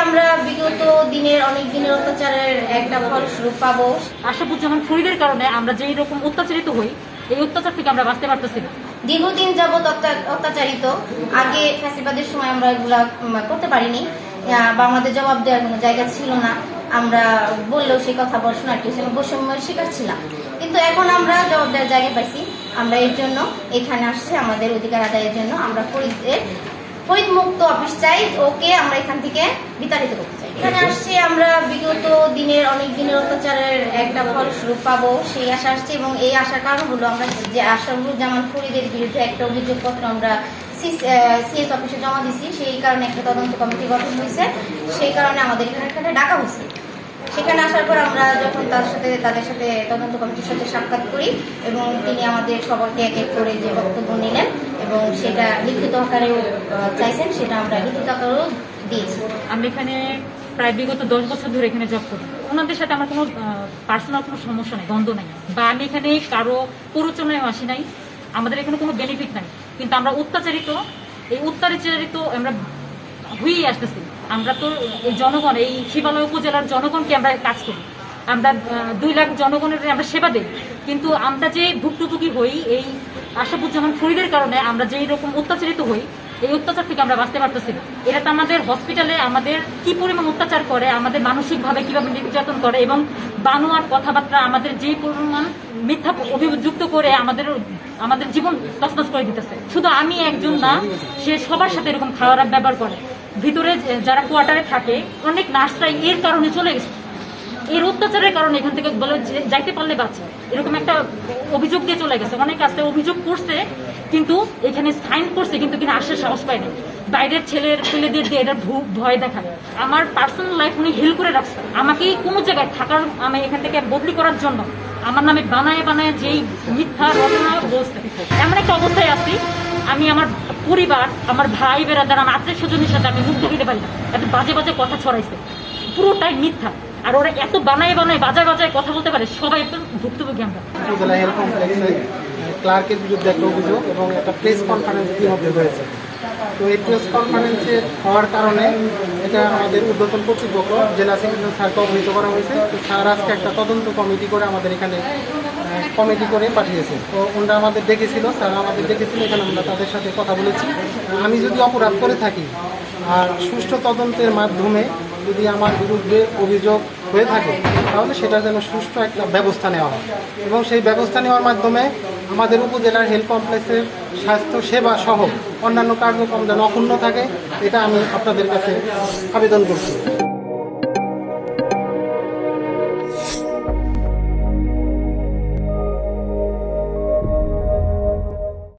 আমরা বিগত দিনের অনেক দিনের অত্যাচারের একটা ফলস্বরূপ পাবো। আশাপুজ্জামান ফরিদের কারণে আমরা যেই রকম অত্যাচারিত হই, এই অত্যাচার থেকে আমরা বাঁচতে পারতেছি না। দীর্ঘদিন যাবৎ অত্যাচারিত। আগে ফ্যাসিবাদের সময় আমরা এগুলা করতে পারিনি বা আমাদের জবাব দেওয়ার কোনো জায়গা ছিল না। আমরা বললেও সেই কথা শোনার কি বৈষম্যের শিকার ছিলাম, কিন্তু এখন আমরা জবাব দেওয়ার জায়গা পাইছি। আমরা এর জন্য এখানে আসছি আমাদের অধিকার আদায়ের জন্য। আমরা ফরিদ মুক্ত অফিস চাই, ওকে আমরা এখান থেকে বিতাড়িত করতে চাই। এখানে আসছি আমরা বিগত দিনের অনেক দিনের অত্যাচারের একটা ফলস্বরূপ পাবো সেই আশা আসছে, এবং এই আশার কারণ হলো আমরা যে আশাপুজ্জামান ফরিদের বিরুদ্ধে একটা অভিযোগপত্র আমরা সিএস অফিসে জমা দিছি। সেই কারণে একটা তদন্ত কমিটি গঠন হয়েছে, সেই কারণে আমাদের এখানে ডাকা হয়েছে। সেখানে আসার পর আমরা যখন তাদের সাথে তদন্ত কমিটির সাথে সাক্ষাৎ করি এবং তিনি আমাদের সবাইকে এক এক করে যে বক্তব্য নিলেন এবং সেটা লিখিত আকারেও চাইছেন, সেটা আমরা লিখিত আকারেও দিয়েছি। আমি এখানে প্রায় বিগত 10 বছর ধরে এখানে জব করি। ওনাদের সাথে আমার কোনো পার্সোনাল কোনো সমস্যা নেই, দ্বন্দ্ব নাই, বা আমি এখানে কারো প্ররোচনায় আসি নাই। আমাদের এখানে কোনো বেনিফিট নাই, কিন্তু আমরা এই অত্যাচারিত আমরা হয়েই আসতেছি। আমরা তো এই জনগণ, এই শিবালয় উপজেলার জনগণকে আমরা কাজ করি, আমরা 2 লাখ জনগণের আমরা সেবা দিই, কিন্তু আমরা যে ভুক্তভোগী হই এই আশাপুজ্জামান ফরিদের কারণে আমরা যেই রকম অত্যাচারিত হই, এই অত্যাচার থেকে আমরা বাঁচতে পারতেছি না। এরা তো আমাদের হসপিটালে আমাদের কি পরিমাণ অত্যাচার করে, আমাদের মানসিকভাবে কিভাবে নির্যাতন করে এবং বানোয়ার কথাবার্তা, আমাদের যে পরিমাণ মিথ্যা অভিযুক্ত করে আমাদের জীবন তছনছ করে দিতেছে। শুধু আমি একজন না, সে সবার সাথে এরকম খারাপ ব্যবহার করে। ভিতরে যারা কোয়ার্টারে থাকে অনেক নার্সরাই এর কারণে চলে গেছে, এর অত্যাচারের কারণে এখান থেকে বলে যাইতে পারলে বাঁচে, এরকম একটা অভিযোগ দিয়ে চলে গেছে। অনেক কাছে অভিযোগ করছে, কিন্তু এখানে সাইন করছে, কিন্তু কিনা আসার সাহস পায় না। বাইরের ছেলেদের দিয়ে এটা ভয় দেখায়। আমার পার্সোনাল লাইফ উনি হিল করে রাখছে। আমাকে কোনো জায়গায় থাকার, আমি এখান থেকে বদলি করার জন্য আমার নামে বানায় যেই মিথ্যা রচনা বলছে। এমন একটা অবস্থায় আছি, আমি আমার পরিবার, আমার ভাই বেড়াদার, আমার আত্মীয় স্বজনের সাথে আমি মুখ দেখাতে পারি না। এত বাজে কথা ছড়াইছে, পুরোটাই মিথ্যা। আর ওরা এত বানায় বাজায় কথা বলতে পারে, সবাই একটু ভুক্তভোগী। আমরা উপজেলা হেলথ কমপ্লেক্সে ক্লার্কের বিরুদ্ধে একটা অভিযোগ এবং একটা প্রেস কনফারেন্স ইতিমধ্যে হয়েছে। তো এই প্রেস কনফারেন্সে হওয়ার কারণে এটা আমাদের ঊর্ধ্বতন কর্তৃপক্ষ জেলা সিভিল স্যারকে অবহিত করা হয়েছে। তো স্যার আজকে একটা তদন্ত কমিটি করে আমাদের এখানে পাঠিয়েছে। তো ওনারা আমাদের ডেকেছিল, স্যার আমাদের ডেকেছিল, এখানে আমরা তাদের সাথে কথা বলেছি। আমি যদি অপরাধ করে থাকি আর সুষ্ঠু তদন্তের মাধ্যমে যদি আমার বিরুদ্ধে অভিযোগ হয়ে থাকে, তাহলে সেটা যেন সুষ্ঠু একটা ব্যবস্থা নেওয়া হয় এবং সেই ব্যবস্থা নেওয়ার মাধ্যমে আমাদের উপজেলার হেলথ কমপ্লেক্সের স্বাস্থ্য সেবা সহ অন্যান্য কার্যক্রম যেন অক্ষুণ্ণ থাকে, এটা আমি আপনাদের কাছে আবেদন করছি।